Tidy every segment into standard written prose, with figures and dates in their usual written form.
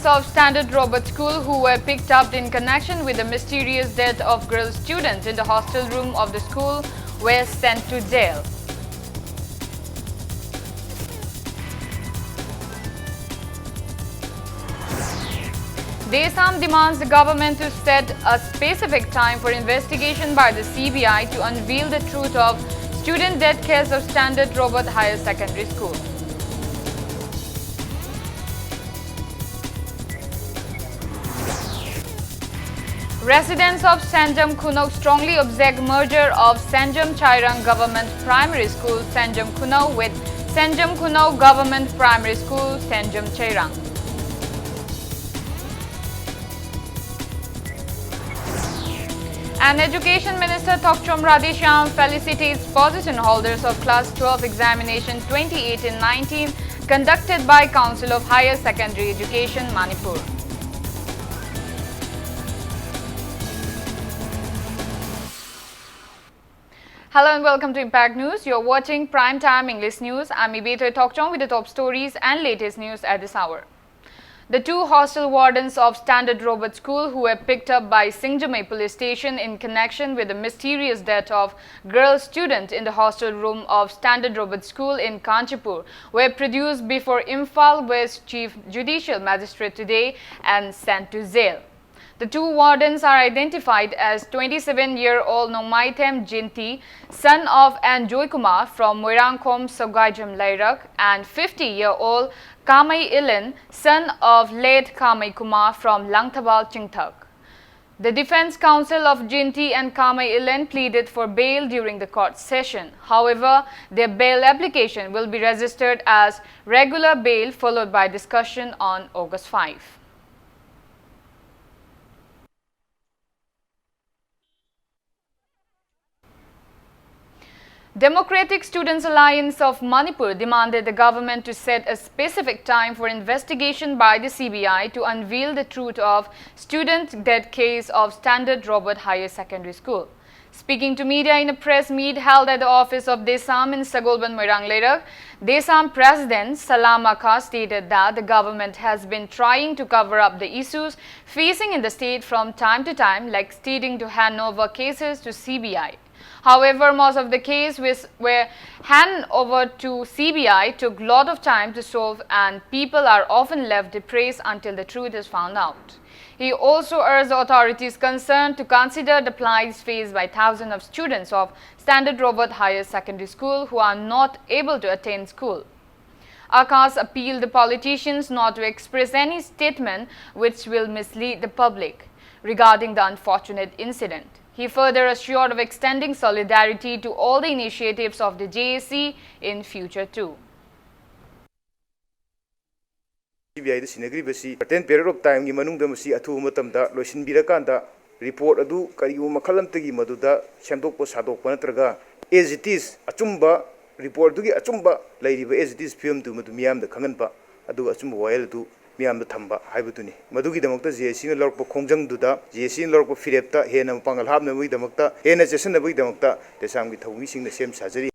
students of Standard Robert School who were picked up in connection with the mysterious death of girl student in the hostel room of the school were sent to jail. Desam demands the government to set a specific time for investigation by the CBI to unveil the truth of student death case of Standard Robert Higher Secondary School. Residents of Sanjam Kunau strongly object merger of Sanjam Chairang Government Primary School Sanjam Kunau with Sanjam Kunau Government Primary School Sanjam Chairang. And Education Minister Thokchom Radheshyam felicitates position holders of Class 12 Examination 2018-19 conducted by Council of Higher Secondary Education, Manipur. Hello and welcome to Impact News. You're watching Primetime English News. I'm Ibeto Thokchom with the top stories and latest news at this hour. The two hostel wardens of Standard Robert School who were picked up by Singjamai Police Station in connection with the mysterious death of girl student in the hostel room of Standard Robert School in Kanchipur were produced before Imphal West Chief Judicial Magistrate today and sent to jail. The two wardens are identified as 27-year-old Nomaithem Jinti, son of Anjoy Kumar from Moirangkhom Sogaijam Lairak, and 50-year-old Kamai Ilan, son of late Kamai Kumar from Langthabal Chingthak. The Defence Counsel of Jinti and Kamai Ilan pleaded for bail during the court session. However, their bail application will be registered as regular bail followed by discussion on August 5. Democratic Students Alliance of Manipur demanded the government to set a specific time for investigation by the CBI to unveil the truth of student death case of Standard Robert Higher Secondary School. Speaking to media in a press meet held at the office of Desam in Sagolban Moirang Lairak, Desam President Salam Aka stated that the government has been trying to cover up the issues facing in the state from time to time, like stating to hand over cases to CBI. However, most of the cases were handed over to CBI took a lot of time to solve and people are often left depressed until the truth is found out. He also urged the authorities concerned to consider the plight faced by thousands of students of Standard Robert Higher Secondary School who are not able to attend school. Akash appealed the politicians not to express any statement which will mislead the public regarding the unfortunate incident. He further assured of extending solidarity to all the initiatives of the JSC in future too. CBI the Sinagribasi, certain period of time, Gimanundamasi, Atu Matamda, Losin Birakanda, report Adu, Kariu Makalamtagi Maduda, Shandopo Sadok Panatraga, as it is, Achumba, report to Achumba, Lady as it is film to Matumiam the Kanganpa, Adu Achumba Wail to Miam the Tamba, Hibutuni. Madugi the Mokta, Jessin Lorpo Kongjang Duda, Jessin Lorpo Firepta, Hena Pangal Habna with the Mokta, Hena Jessin with the Mokta, the Sam with wishing the same surgery.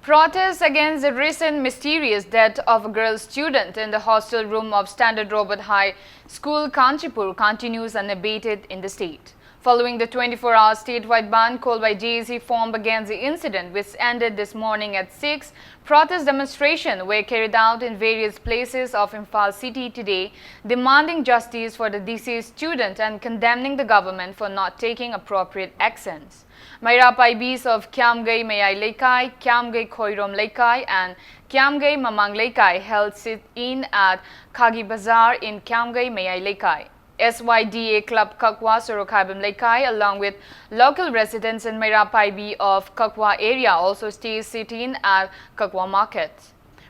Protests against the recent mysterious death of a girl student in the hostel room of Standard Robert High School Kanchipur continues unabated in the state. Following the 24-hour statewide ban called by JSC formed against the incident, which ended this morning at 6, protest demonstrations were carried out in various places of Imphal city today, demanding justice for the deceased student and condemning the government for not taking appropriate actions. Mairapai Bs of Kyamgai Mayai Laikai, Kyamgai Khoirom Laikai and Kyamgai Mamang Laikai held sit-in at Khagi Bazar in Kyamgai Mayai Laikai. SYDA Club Kakwa Sorokhaibam Laikai along with local residents in Mairapai B of Kakwa area also stays sit-in at Kakwa Market.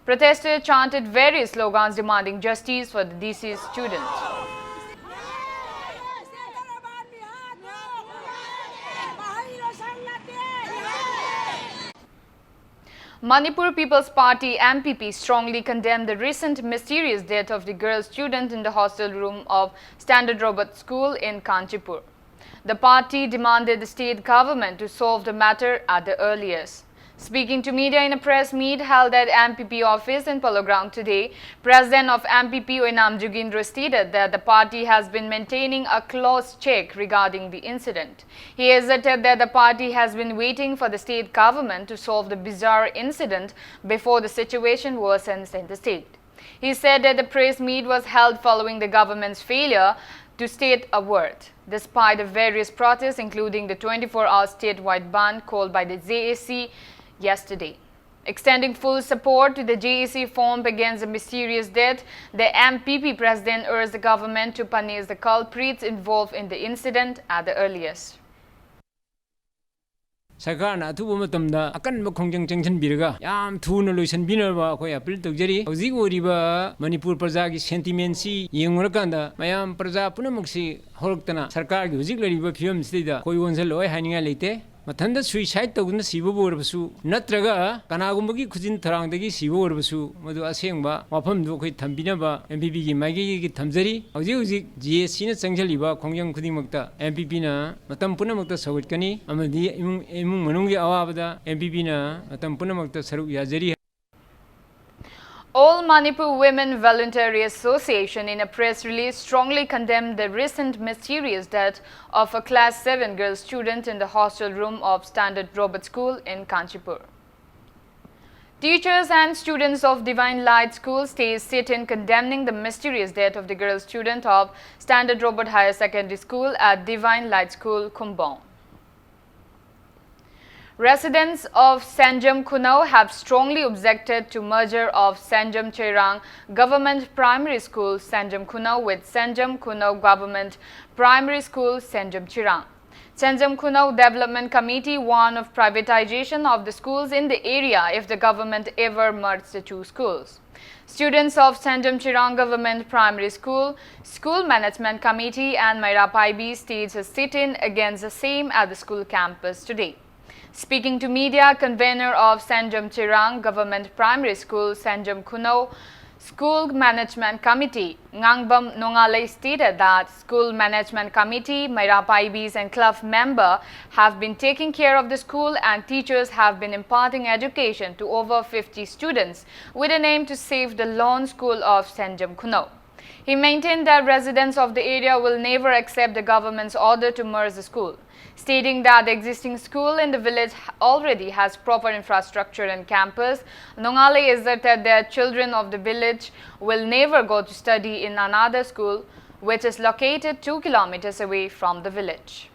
Protesters chanted various slogans demanding justice for the deceased student. Manipur People's Party MPP strongly condemned the recent mysterious death of the girl student in the hostel room of Standard Robert School in Kanchipur. The party demanded the state government to solve the matter at the earliest. Speaking to media in a press meet held at MPP office in Polo Ground today, President of MPP Oinam Jugindra stated that the party has been maintaining a close check regarding the incident. He asserted that the party has been waiting for the state government to solve the bizarre incident before the situation worsens in the state. He said that the press meet was held following the government's failure to state a word, despite the various protests including the 24-hour statewide ban called by the JAC yesterday. Extending full support to the JAC formed against the mysterious death, the MPP president urged the government to punish the culprits involved in the incident at the earliest. सरकारना अथुब मतमदा अकन खोंजंग चंगसन बिरगा याम थुन लोइसन बिनरबा अखोय appeal तौजरी हौजिक ओरिबा Manipur प्रजा की सेंटिमेंटसी येंगरकांदा मयाम प्रजा पुनमक्सी होरक्तना सरकार की हौजिक लरिबा फियम सिदा कोई वंसल लोय हानिंगा लेते मथंदा सुइसाइड तौगना सिबो बोरबसु नत्रगा कनागुंबगी खुजिन थरांगदगी सिबो बोरबसु मदु असेंबा वाफमदु अखोय थंबिनबा एमपीपी की माइगी की थमजरी हौजिक हौजिक जीएससी न चंगजलिबा खोंजंग खुदिमक्ता एमपीपी ना मतम पुनमक्ता सवटकनी अमदी इमुंग मनुंगी अवाबदा एमपीपी ना मतम पुनमक्ता सरुक याजरी. All Manipur Women Voluntary Association in a press release strongly condemned the recent mysterious death of a class 7 girl student in the hostel room of Standard Robert School in Kanchipur. Teachers and students of Divine Light School stay sit-in condemning the mysterious death of the girl student of Standard Robert Higher Secondary School at Divine Light School, Kumbong. Residents of Sanjam Kunau have strongly objected to merger of Sanjam Cherang Government Primary School Sanjam Kunau with Sanjam Kunau Government Primary School Sanjam Cherang. Sanjam Kunau Development Committee warned of privatization of the schools in the area if the government ever merged the two schools. Students of Sanjam Cherang Government Primary School, School Management Committee and Mairapaibi staged a sit-in against the same at the school campus today. Speaking to media, convener of Sanjam Cherang Government Primary School, Sanjam Kunau School Management Committee, Ngangbam Nongalai stated that School Management Committee, Mairapaibis and club member have been taking care of the school and teachers have been imparting education to over 50 students with an aim to save the lone school of Sanjam Kunau. He maintained that residents of the area will never accept the government's order to merge the school, stating that the existing school in the village already has proper infrastructure and campus. Nongale asserted that children of the village will never go to study in another school, which is located 2 kilometers away from the village.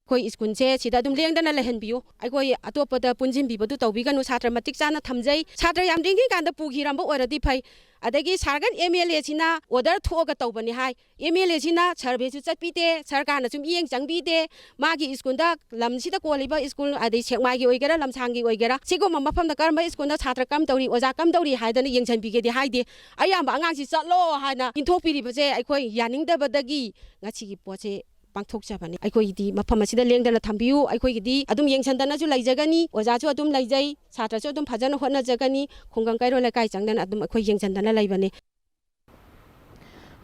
कोई school से सिदा दुम लेंदना लहनबियो अखोई अतोपदा पुंजिनबिबदु तौबिगनु छात्र मतिक चाना थमजै छात्र याम रिंगी कांदा पुगिरामबो ओरदि फै अदगी सारगन एमएलए सिना ऑर्डर थोगा तौबनि हाय एमएलए सिना सर्वेसु चटपिते सरकारना सुम इयेंग चंगबिते मागी स्कूलदा लमसिदा कोलिबा स्कूल अदि सेकमागी ओइगेरा लमसांगी ओइगेरा सिगो मफमदा करम स्कूलदा छात्र कम तौरी ओजा कम तौरी हायदना येंगसनबिगेदि हायदे अयाम अंगांगसि चलो हाना इंथोकपिरिबसे अखोई यानिंगदबदगी ngachigi poche पांथोकजाबनी अखोइदी मफम असिदा लेंदना थंबियु अखोइगिदी अदुम येंगसनदनासु लैजगनी ओजासु अदुम लैजै छात्रसु अदुम फजना होनजगनी खुंगंग काइरो लकाई चंगदना अदुम अखोइ येंगसनदना लैबनी.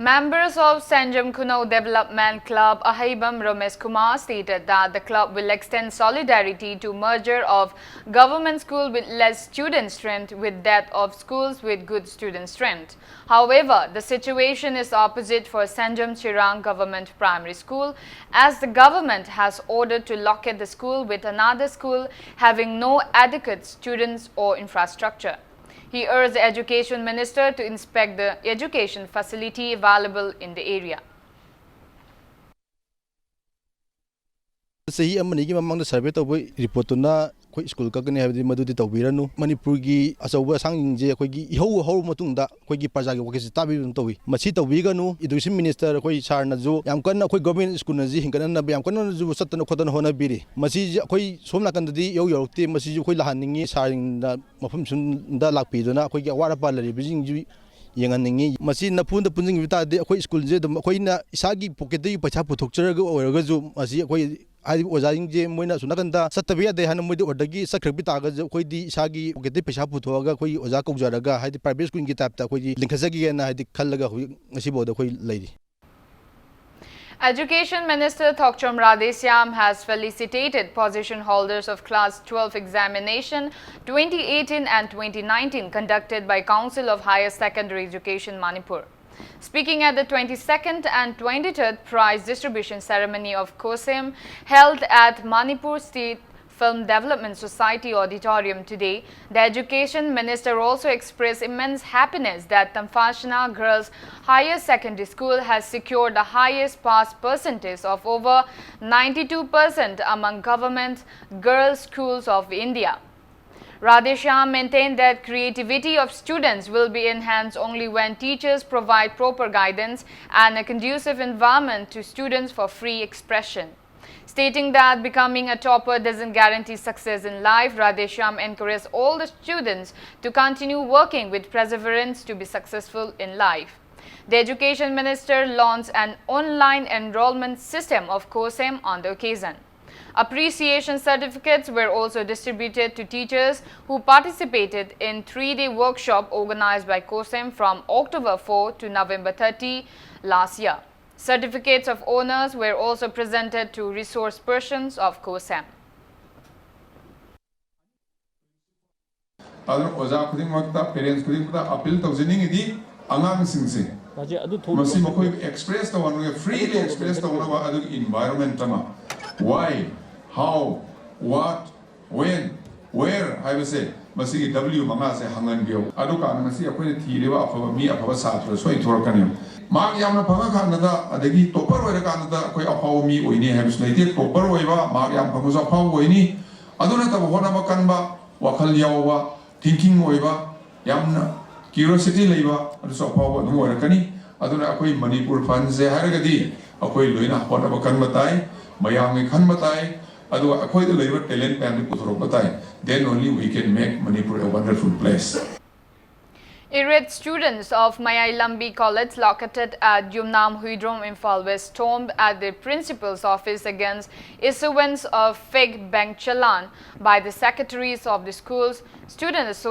Members of Sanjam Kunau Development Club Ahaibam Ramesh Kumar stated that the club will extend solidarity to merger of government school with less student strength with that of schools with good student strength. However, the situation is opposite for Sanjam Cherang Government Primary School, as the government has ordered to locate the school with another school having no adequate students or infrastructure. He urged the Education Minister to inspect the education facility available in the area. सही अमनिगी ममंग सर्वे तब report ना कोई school का कने है मधुदी तौबीरनु मणिपुर की अचौब सांगिंजे अखोगी इहौ हौ मतुंगदा अखोगी प्रजा की वकेस ताबी तौवी मसी तौबीगनु एजुकेशन मिनिस्टर अखोई सारना जो याम कन्न अखोई गवर्नमेंट स्कूल नजी हिंकन याम कन्न जो सतन खोदन होना बिरी मसी अखोई सोम नाकंददी यौ यौरते मसी अखोई लहानिंगी सारिंदा मफम सुंदा लाकपीदना अखोगी अवारा पालरी बिजिंग जु येंगनिंगी मसी नफुंद पुंजिंग बितादे अखोई स्कूल जे अखोइना इसागी पॉकेटदगी पैसा पुथोकचरगा ओरगा जो मसी अखोई आई ओजाजिंजे मोइना सुनकंदा सत्तबिया दे हन मोइदे ओर्डगी सख्रबि तागा अखोइदी इसागी पॉकेटदगी पैसा पुथोगा अखोई ओजा कौजरगा हाइदि प्राइवेट स्कूल की टाइप ता अखोइदी लिंखजगी ना हाइदि खल्लगा होई ngasi बोद अखोई लैदि. Education Minister Thokchom Radhesyam has felicitated position holders of Class 12 examination 2018 and 2019 conducted by Council of Higher Secondary Education Manipur. Speaking at the 22nd and 23rd prize distribution ceremony of COSEM held at Manipur State Film Development Society Auditorium today, the Education Minister also expressed immense happiness that Tamfashana Girls Higher Secondary School has secured the highest pass percentage of over 92% among government girls' schools of India. Radhesyam maintained that creativity of students will be enhanced only when teachers provide proper guidance and a conducive environment to students for free expression. Stating that becoming a topper doesn't guarantee success in life, Radhesyam encouraged all the students to continue working with perseverance to be successful in life. The Education Minister launched an online enrollment system of COSEM on the occasion. Appreciation certificates were also distributed to teachers who participated in 3-day workshop organized by COSEM from October 4 to November 30 last year. Certificates of honors were also presented to resource persons of COSEM. Parents appeal express freely express environment. Why, how, what, when, where, I will say, Masigi W Mama say Hangan Bio. Aduka, Masi, a queen Tiva of me of a Satra, so it work on him. Mark Yamna Panga Canada, Adegi, Topper Canada, Quay of how me, we have slated, Topper Weva, Mark Yam Pamusa Pau, Winnie, Adonata Wanabakanba, Wakal Yawa, thinking Weva, Yamna, curiosity labor, and so power, no Warakani, Adona Quay Manipur funds, the Haragadi, a Quay Luina, Wanabakan Mayami Kanmatai, Adu acquire the labor talent and the Putropatai. Then only we can make Manipur a wonderful place. Irate students of Mayailambi College located at Yumnam Huidrom Imphal were stormed at the principal's office against issuance of fake bank challan by the secretaries of the school's students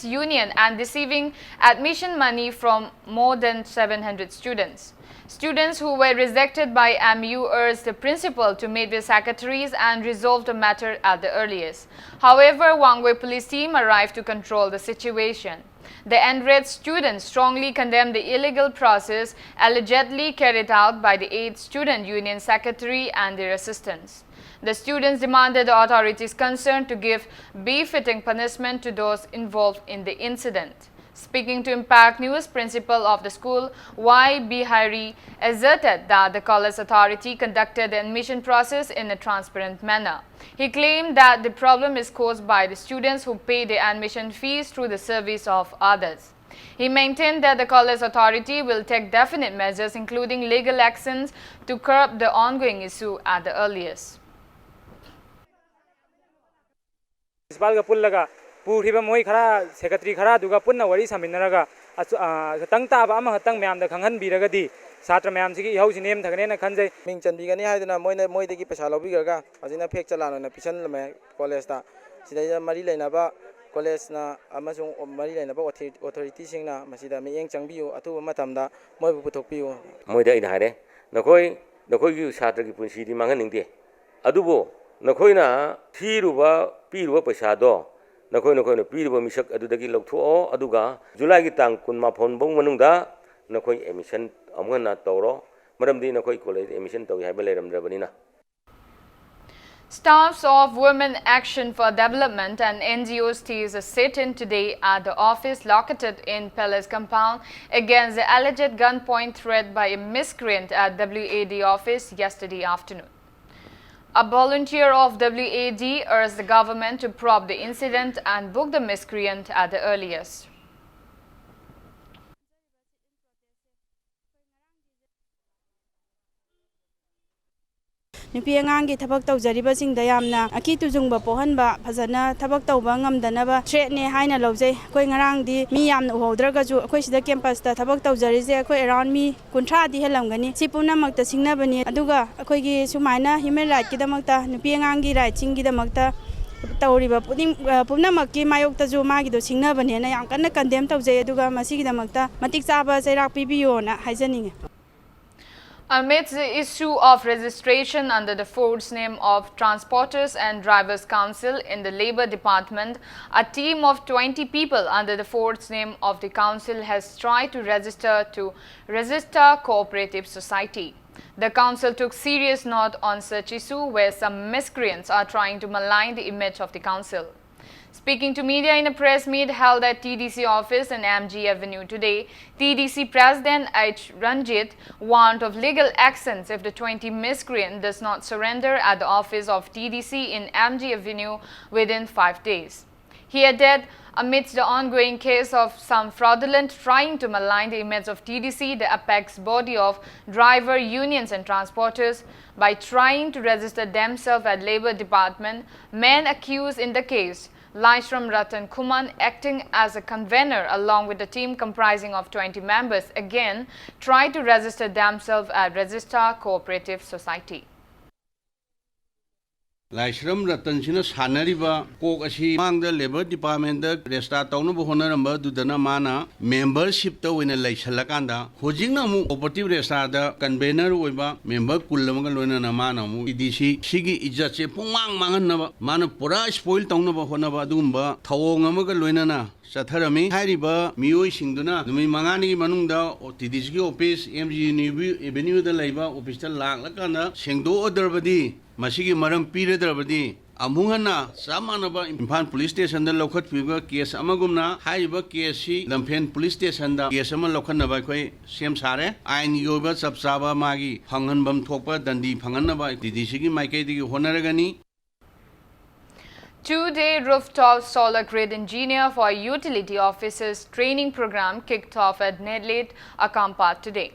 union and receiving admission money from more than 700 students. Students who were rejected by MU urged the principal to meet with secretaries and resolve the matter at the earliest. However, Wangwe police team arrived to control the situation. The enraged students strongly condemned the illegal process allegedly carried out by the 8th Student Union Secretary and their assistants. The students demanded the authorities concerned to give befitting punishment to those involved in the incident. Speaking to Impact News, principal of the school, Y. Bihari, asserted that the college authority conducted the admission process in a transparent manner. He claimed that the problem is caused by the students who pay their admission fees through the service of others. He maintained that the college authority will take definite measures, including legal actions, to curb the ongoing issue at the earliest. Puriba Moi Kara, Secretary Kara, Duga Puna, Wari Saminaraga, Tangta, Amahatang Mam, the Kangan Biragadi, Satra Mamsi, House name, Tagana Kanze, Minchan Bigani, Moy de Pasalo Bigaga, as in a picture and a Pisan Colesta, Sida Marilanaba, Colesna, Amazon or Marilanaba, authorities in Masida, Yang Changbio, Atu Matamda, Moy Putopio. Moida in Hade, Nakoi, Nakoyu Satra Punsi, Manganing, Adubo, Nakoina, Tiruba, Piruba Pasado. Nakoi Piruba Mishak Adudagi Lokto, Aduga, July Tang Kunma Ponbong Manunda, Nakoi emission, Amana Toro, Madam Dina Koi College emission to Habelam Rabanina. Staffs of Women Action for Development and NGOs staged a sit-in today at the office located in Palace compound against the alleged gunpoint threat by a miscreant at WAD office yesterday afternoon. A volunteer of WAD urged the government to probe the incident and book the miscreant at the earliest. Nupi angangi thabak tawjariba singda yamna aki tujungba pohanba phajana thabak tawba ngamdanaba threat ne haina lawjai koi ngarang di mi yamna uhodraga ju koi sida campus ta thabak tawjari je koi around mi kunthra di helamgani sipuna makta singnabani aduga koi gi sumaina human right ki damakta nupi angangi right ching gi damakta tawriba pumna makki mayokta ju magi do singnabani na yam kanna condemn tawjai aduga masigi damakta matik chaba chairak pibiyo na haijaninge. Amidst the issue of registration under the forced name of Transporters and Drivers Council in the Labour Department, a team of 20 people under the forced name of the council has tried to register to Register Cooperative Society. The council took serious note on such issue where some miscreants are trying to malign the image of the council. Speaking to media in a press meet held at TDC office in MG Avenue today, TDC President H. Ranjit warned of legal actions if the 20 miscreant does not surrender at the office of TDC in MG Avenue within 5 days. He added, amidst the ongoing case of some fraudulent trying to malign the image of TDC, the apex body of driver unions and transporters, by trying to register themselves at Labour Department, men accused in the case, Laishram Ratan Kuman, acting as a convener along with a team comprising of 20 members, again tried to register themselves at Register Cooperative Society. Laishram Ratan Sina Sanariba, Kok Ashi, Mang the Labour Department, the Resta Town of Honorable Dudana Mana, membership to win a Laishalakanda, Hojina Cooperative Resta, the convener Weba, member Kulamangaluna Namana, EDC, Sigi Ijache, Pumang Mangana, Manapura, spoil Town of Honabadumba, Tawangamagaluna. Satharami, Hariba, Mio Singduna, the Mangani Manunda, or TDC office, MG Avenue the Labour, official Lakana, Sengdo Oderbadi, Masigi Maram Piredrabadi, Amungana, Samanaba, Impan Police Station, the local figure, Kies Amagumna, Haiba KSC, Lampen Police Station, the Kiesama Lokanabakwe, Siem Sare, Ain Yoba Sabsaba Magi, Hanganbam Topa, Dandi Panganaba, TDC, Maikati Honoragani. Two-day rooftop solar grid engineer for utility officers training program kicked off at NELIT, Akampat today.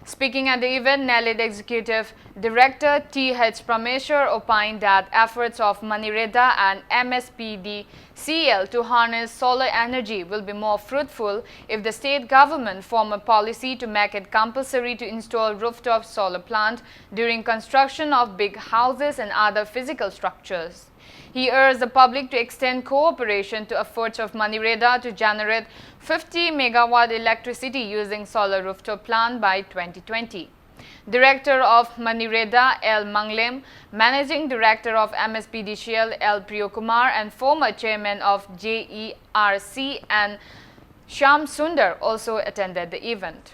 Speaking at the event, NELIT Executive Director T.H. Prameshwar opined that efforts of Manireda and MSPDCL to harness solar energy will be more fruitful if the state government form a policy to make it compulsory to install rooftop solar plant during construction of big houses and other physical structures. He urged the public to extend cooperation to efforts of Manireda to generate 50 megawatt electricity using solar rooftop plant by 2020. Director of Manireda L. Manglem, Managing Director of MSPDCL L. Priyokumar and former Chairman of JERC and Shyam Sundar also attended the event.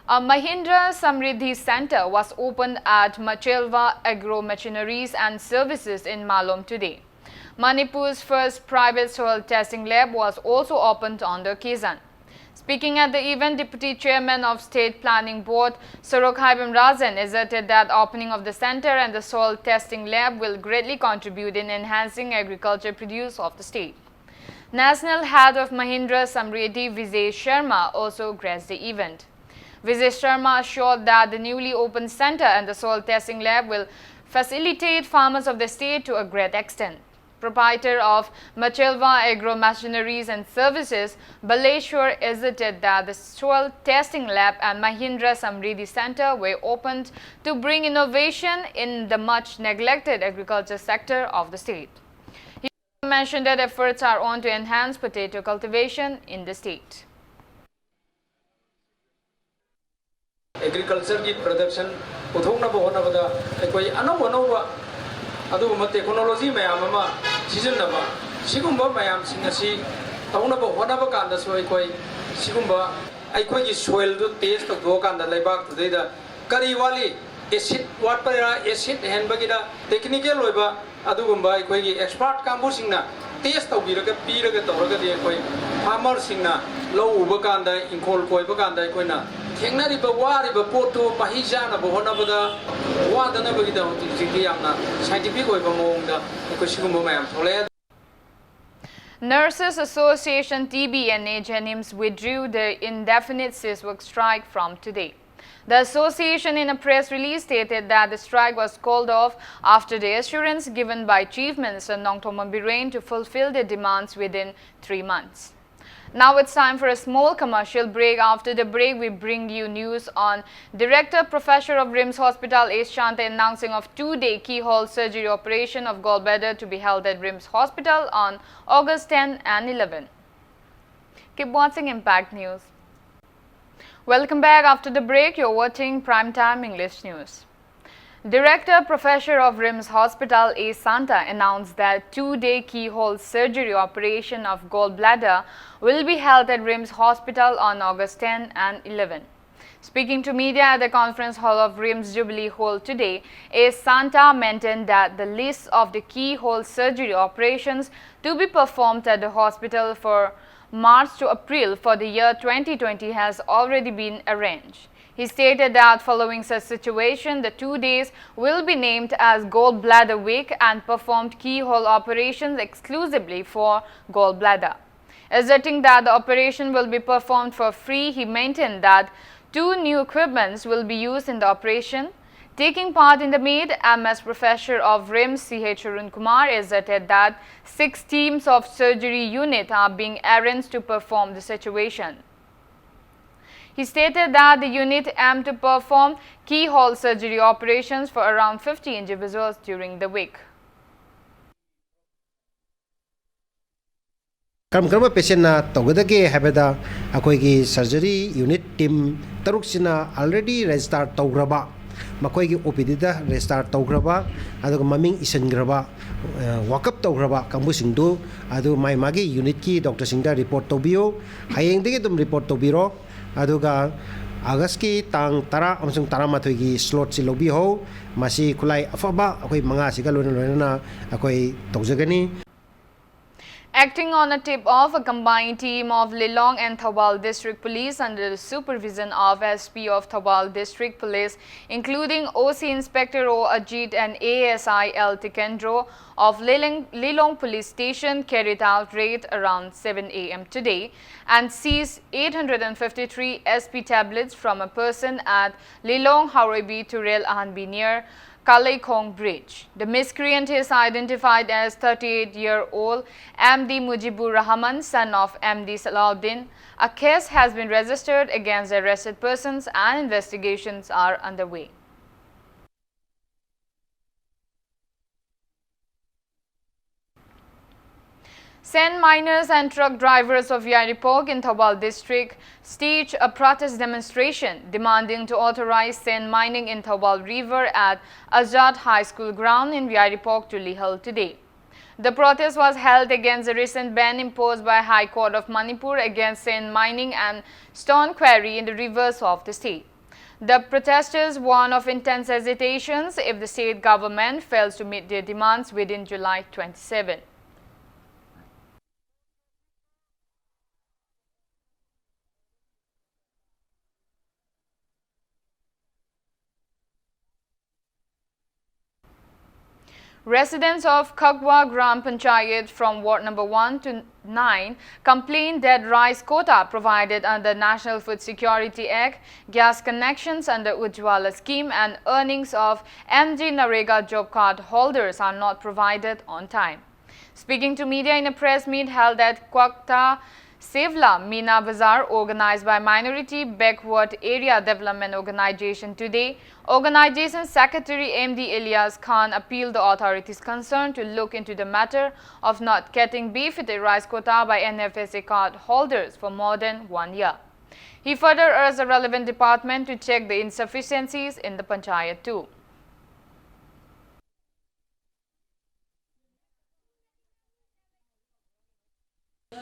A Mahindra Samriddhi Center was opened at Machelva Agro Machineries and Services in Malom today. Manipur's first private soil testing lab was also opened on the occasion. Speaking at the event, Deputy Chairman of State Planning Board, Sorok Haibam Rajan, asserted that opening of the center and the soil testing lab will greatly contribute in enhancing agriculture produce of the state. National Head of Mahindra Samriddhi Vijay Sharma also graced the event. Vijay Sharma assured that the newly opened center and the soil testing lab will facilitate farmers of the state to a great extent. Proprietor of Machelva Agro Machineries and Services, Baleshwar, asserted that the soil testing lab and Mahindra Samriddhi Center were opened to bring innovation in the much neglected agriculture sector of the state. He mentioned that efforts are on to enhance potato cultivation in the state. Agriculture की production उठोंना बहुना बदा कोई अनौवा अदुगुम्बा technology मैयाम अमा सिजन्नबा सिगुम्बा मैयाम सिंगसी तौनबा होनाबा कांदसु कोई सिगुम्बा अखोइगी soil दु test तौदो कांदा लेबाक तुदैदा करी वाली acid वाटपरा acid हेनबगिदा technical ओइबा अदुगुम्बा अखोइगी expert कांबु सिंगना test तौबिरगा पीरगा तौरगा दे कोई farmer सिंगना लो उबा कांदा इंखोल कोइबा कांदा Koyna Nurses Association TBNA Jenims withdrew the indefinite ceasework strike from today. The association in a press release stated that the strike was called off after the assurance given by Chief Minister Nongthombam Birren to fulfill their demands within 3 months. Now it's time for a small commercial break. After the break, we bring you news on Director Professor of RIMS Hospital A. Shanta announcing of 2-day keyhole surgery operation of gallbladder to be held at RIMS Hospital on August 10 and 11. Keep watching Impact News. Welcome back. After the break, you're watching Primetime English News. Director Professor of RIMS Hospital A. Santa announced that 2-day keyhole surgery operation of gallbladder will be held at RIMS Hospital on August 10 and 11. Speaking to media at the conference hall of RIMS Jubilee Hall today, A. Santa maintained that the list of the keyhole surgery operations to be performed at the hospital for March to April for the year 2020 has already been arranged. He stated that following such situation, the 2 days will be named as Gallbladder Week and performed keyhole operations exclusively for gallbladder. Asserting that the operation will be performed for free, he maintained that 2 new equipments will be used in the operation. Taking part in the meet, MS Professor of RIMS C.H. Arun Kumar asserted that 6 teams of surgery unit are being arranged to perform the situation. He stated that the unit aimed to perform keyhole surgery operations for around 50 individuals during the week. Karma patient na togadage habeda akoigi surgery unit team taruksina already register tograba makoigi OPD da register tograba aduga maming isengraba walk-up tograba kambusingdu adu mai magi unit ki doctor singda report tobiyo hayeng dege dum report tobiro aduga August ki tang tara amsung tara matoi gi slot si lobby ho masi kulai afaba akoi manga siga lona akoi tawjagani. Acting on a tip of a combined team of Lilong and Thawal District Police under the supervision of SP of Thawal District Police, including OC Inspector O. Ajit and ASI L. Tikendro of Lilong Police Station carried out raid around 7 a.m. today and seized 853 SP tablets from a person at Lilong Hauribi to Rail Ahanbi near Kalaikong Bridge. The miscreant is identified as 38-year-old MD Mujibur Rahman, son of MD Salahuddin. A case has been registered against the arrested persons and investigations are underway. Sand miners and truck drivers of Yaripok in Thawal district staged a protest demonstration demanding to authorize sand mining in Thawal River at Azad High School ground in Yaripok to be held today. The protest was held against the recent ban imposed by High Court of Manipur against sand mining and stone quarry in the rivers of the state. The protesters warn of intense hesitations if the state government fails to meet their demands within July 27. Residents of Khagwa Gram Panchayat from Ward number 1 to 9 complained that rice quota provided under National Food Security Act, gas connections under Ujjwala scheme and earnings of MG Narega job card holders are not provided on time. Speaking to media in a press meet held at Kwakta Sevla Meena Bazaar organized by Minority Backward Area Development Organization today, Organization Secretary MD Ilyas Khan appealed the authorities concerned to look into the matter of not getting benefited rice quota by NFSA card holders for more than 1 year. He further urged the relevant department to check the insufficiencies in the Panchayat too.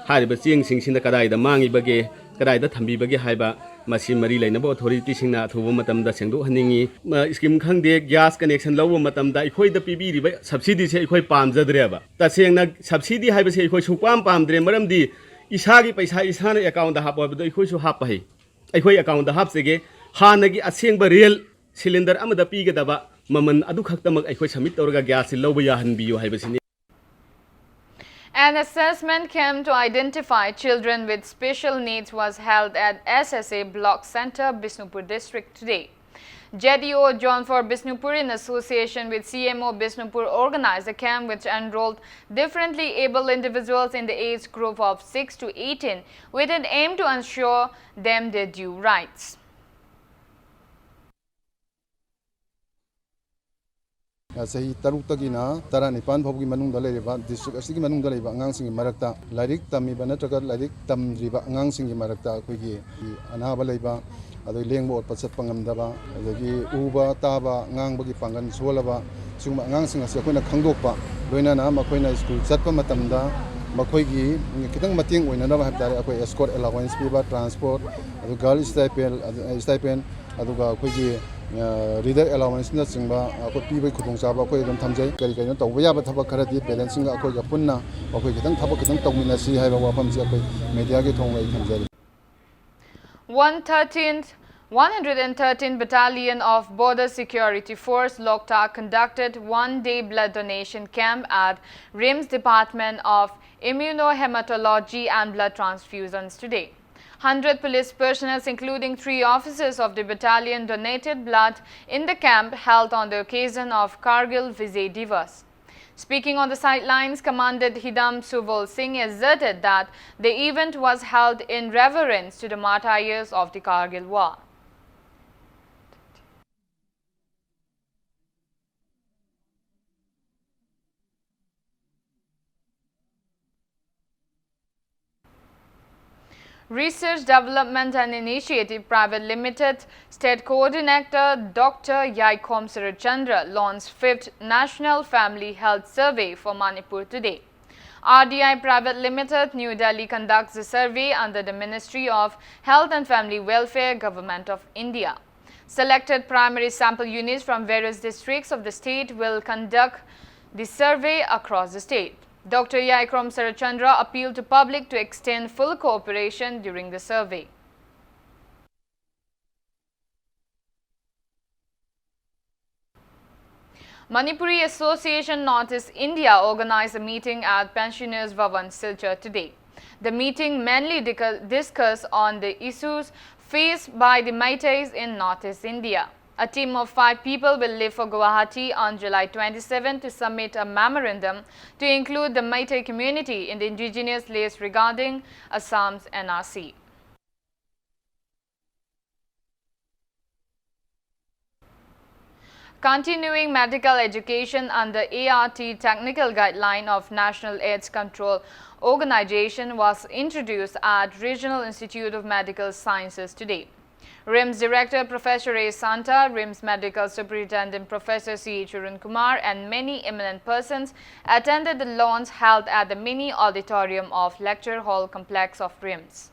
Hariba ching sing sin da kadai da mangi bage kadai da thambi bage haiba masi mari laina bo authority sing na thubo matam da sengdu haningi scheme khangde gas connection lawo matam da ikhoi da pibi ri subsidy se ikhoi pam jadre ba ta seng na subsidy haiba se ikhoi supam pam dre maram di isa gi paisa isa na account da hap ba ikhoi su hap hai ikhoi account da hap sege hanagi aseng ba real cylinder amada pi ga da ba maman adu khaktamak ikhoi submit torga gas lawo ya hanbiyo haiba sin. An assessment camp to identify children with special needs was held at SSA Block Center, Bisnupur District today. JDO Jaunpur Bisnupur in association with CMO Bisnupur organized a camp which enrolled differently able individuals in the age group of 6 to 18 with an aim to ensure them their due rights. Sahi Tarutagina, Taranipan, Pogi Manunda Leva, District Asiki Manunda Leva, Nangsing in Marakta, Ladik Tami Banataga, Ladik Tam Riba, Nangsing in Marakta, Kugi, Anaba Leva, the Lingbo, Pasapangamdaba, the Uba, Taba, Nangbogi Pangan, Solava, Suma Nangsing as Yakuna Kangopa, Luinana, Makoina School, Zatpa Matamda, Makoigi, Kitang Mating, when another have that escort allowance, Piba, transport, the girl stipend, Aduga Kugi. Reader allowance na singba ako pibai khudong chaba ko edam thamjai kari kari to waya ba thaba kharati balancing ako ga punna ako kitang thaba kitang tawminasi haiba wafam si ako media ge thong lai thamjai 113th Battalion of Border Security Force Lokta conducted one-day blood donation camp at RIMS Department of Immunohematology and Blood Transfusions today. 100 police personnel, including 3 officers of the battalion, donated blood in the camp held on the occasion of Kargil Vijay Divas. Speaking on the sidelines, Commandant Hidam Suvol Singh asserted that the event was held in reverence to the martyrs of the Kargil War. Research Development and Initiative Private Limited State Coordinator Dr. Yaikom Sarachandra launched 5th National Family Health Survey for Manipur today. RDI Private Limited, New Delhi conducts the survey under the Ministry of Health and Family Welfare, Government of India. Selected primary sample units from various districts of the state will conduct the survey across the state. Dr. Yaikom Sarachandra appealed to public to extend full cooperation during the survey. Manipuri Association Northeast India organized a meeting at Pensioners Bhavan, Silchar today. The meeting mainly discussed on the issues faced by the Meiteis in Northeast India. A team of 5 people will leave for Guwahati on July 27 to submit a memorandum to include the Meitei community in the indigenous list regarding Assam's NRC. Continuing medical education under ART Technical Guideline of National AIDS Control Organization was introduced at Regional Institute of Medical Sciences today. RIMS Director Professor A. Santa, RIMS Medical Superintendent Professor C. Churun Kumar and many eminent persons attended the launch held at the mini auditorium of Lecture Hall Complex of RIMS.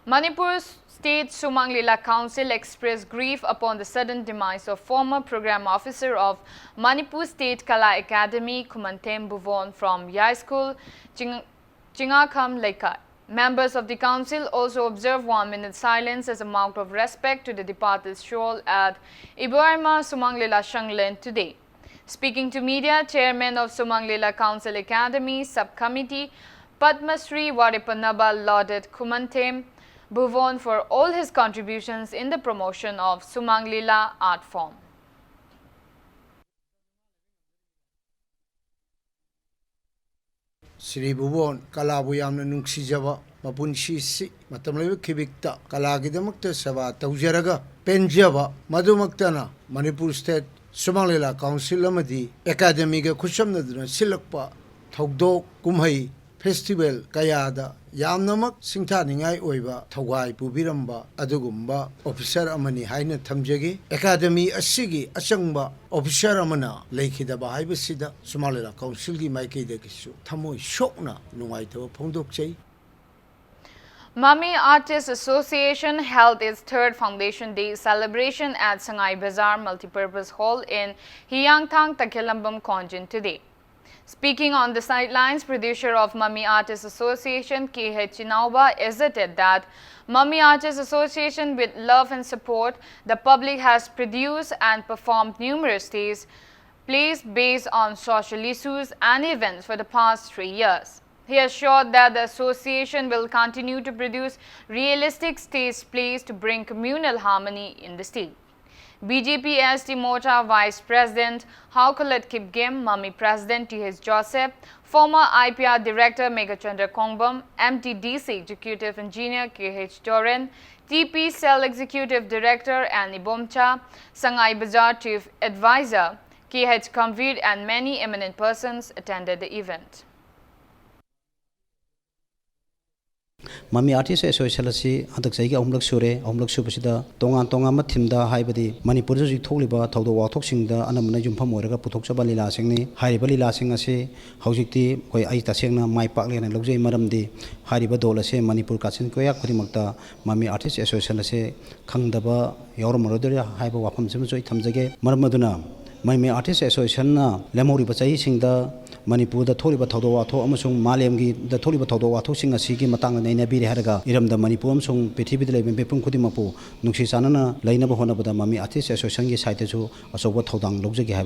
Manipur's State Sumang Lila Council expressed grief upon the sudden demise of former program officer of Manipur State Kala Academy, Kumantem Buvon from Yai School, Chingakham Laikai. Members of the council also observed 1-minute silence as a mark of respect to the departed soul at Ibuarma Sumang Lila Shanglen today. Speaking to media, Chairman of Sumang Lila Council Academy Subcommittee, Padmasri Waripanaba lauded Kumantem Buvon for all his contributions in the promotion of Sumang Lila art form. Sri Buvon Kalabu Yamna Nungsijava Mapunshi Si Matamlevi Kibikta Kalagidamakta Sava Taujaraga Penjava Madumaktana Manipur State Sumang Lila Council Amadi Academy Kushamnaduna Silakpa Thogdok Kumhai Festival Kayada Yamnamak Singtaningai Oiva Tawai Pubiramba Adugumba Officer Amani Haina Tamjagi Academy Asigi Asangba Officer Amana Lakidaba Haibasida Somalila Council Gi Maike Dekisu Tamoi Shokna Nuaito Pondok Chay. Mummy Artists Association held its 3rd Foundation Day celebration at Sangai Bazaar Multipurpose Hall in Hyangthang, Takilambam, Konjin today. Speaking on the sidelines, producer of Mummy Artists Association, K.H. Chinauba, asserted that Mummy Artists Association, with love and support, the public has produced and performed numerous plays based on social issues and events for the past 3 years. He assured that the association will continue to produce realistic stage plays to bring communal harmony in the state. BJP ST Morcha Vice President Haukalat Kipgem, Mummy President T.H. Joseph, former IPR Director Megachandra Kongbam, MTDC Executive Engineer K.H. Doran, TP Cell Executive Director Annie Bomcha, Sangai Bazaar Chief Advisor K.H. Kamveer and many eminent persons attended the event. Mami Artist Association asi hadak sai ga umlak sure umlak subasida tonga ma thimda haibadi Manipur ji tholiba thodo wathok singda anamna jumpham oraga puthok chaba lila singni hariba lila sing asi haujikti koi ai tasengna mai pakle na logjei maramdi hariba dol ase Manipur kachin koya khurimakta Mami Artist Association ase khangdaba yoromrodria haiba wafam sim joi thamjage maramaduna Mami Artist Association na lemori bachai singda Manipur da tholiba thodo watho amasung malemgi da tholiba thodo watho sing asigi matang na ina biri haraga iramda Manipur amsung pithibid leiben bepum khudimapu nungsi sanana lainaba honabada Mami Artist Association gi site ju asoba thodang logjagi ha.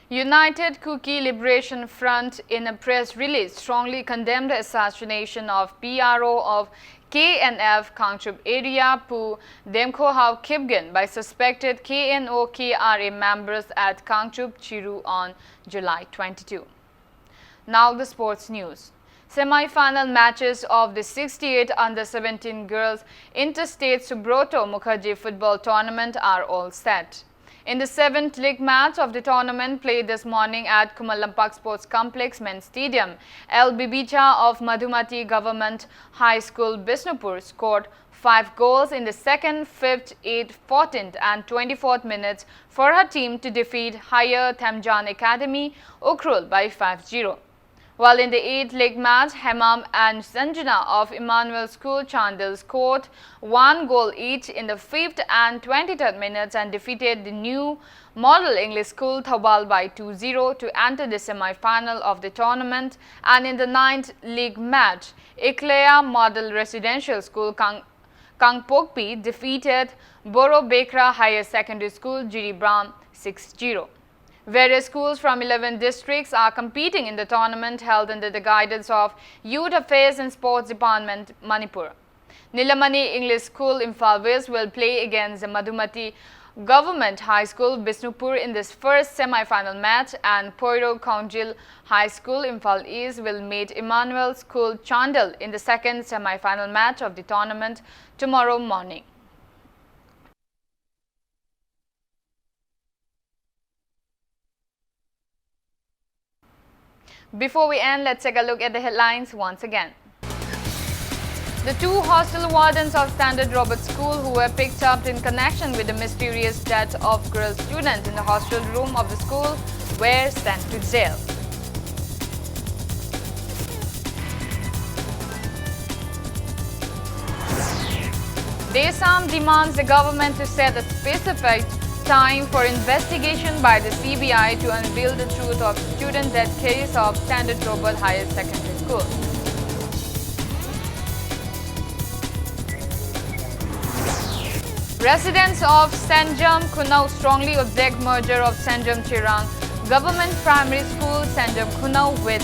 United Kuki Liberation Front, in a press release, strongly condemned the assassination of PRO of KNF Kangchup area Pu Demko Hau Kipgen by suspected KNO-KRA members at Kangchup Chiru on July 22. Now the sports news. Semi-final matches of the 68 Under-17 Girls Interstate Subroto Mukherjee Football Tournament are all set. In the 7th league match of the tournament played this morning at Kumalampak Sports Complex Men's Stadium, El Bibicha of Madhumati Government High School, Bisnupur scored 5 goals in the 2nd, 5th, 8th, 14th and 24th minutes for her team to defeat Higher Thamjan Academy, Ukhrul by 5-0. While in the 8th league match, Hemam and Sanjana of Emmanuel School Chandil scored 1 goal each in the 5th and 23rd minutes and defeated the new Model English School Thobal by 2-0 to enter the semi-final of the tournament. And in the 9th league match, Iklea Model Residential School Kangpokpi defeated Boro Bekra Higher Secondary School Jiri Brown 6-0. Various schools from 11 districts are competing in the tournament held under the guidance of Youth Affairs and Sports Department, Manipur. Nilamani English School, Imphal West will play against the Madhumati Government High School, Bisnupur in this first semi-final match, and Poiro Kaunjil High School, Imphal East will meet Emmanuel School, Chandal in the second semi-final match of the tournament tomorrow morning. Before we end, let's take a look at the headlines once again. The 2 hostel wardens of Standard Robert School who were picked up in connection with the mysterious death of girl student in the hostel room of the school were sent to jail. Desam demands the government to set a specific time for investigation by the CBI to unveil the truth of student death case of Standard Robert Higher Secondary School. Residents of Sanjam Kunau strongly object merger of Sanjam Chirang Government Primary School Sanjam Kunau with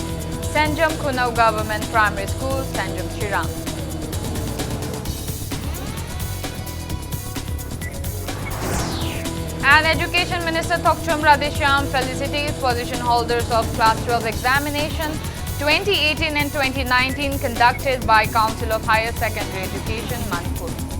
Sanjam Kunau Government Primary School Sanjam Chirang. And Education Minister Thokchum Radheshyam felicitates position holders of Class 12 examination 2018 and 2019 conducted by Council of Higher Secondary Education, Manipur.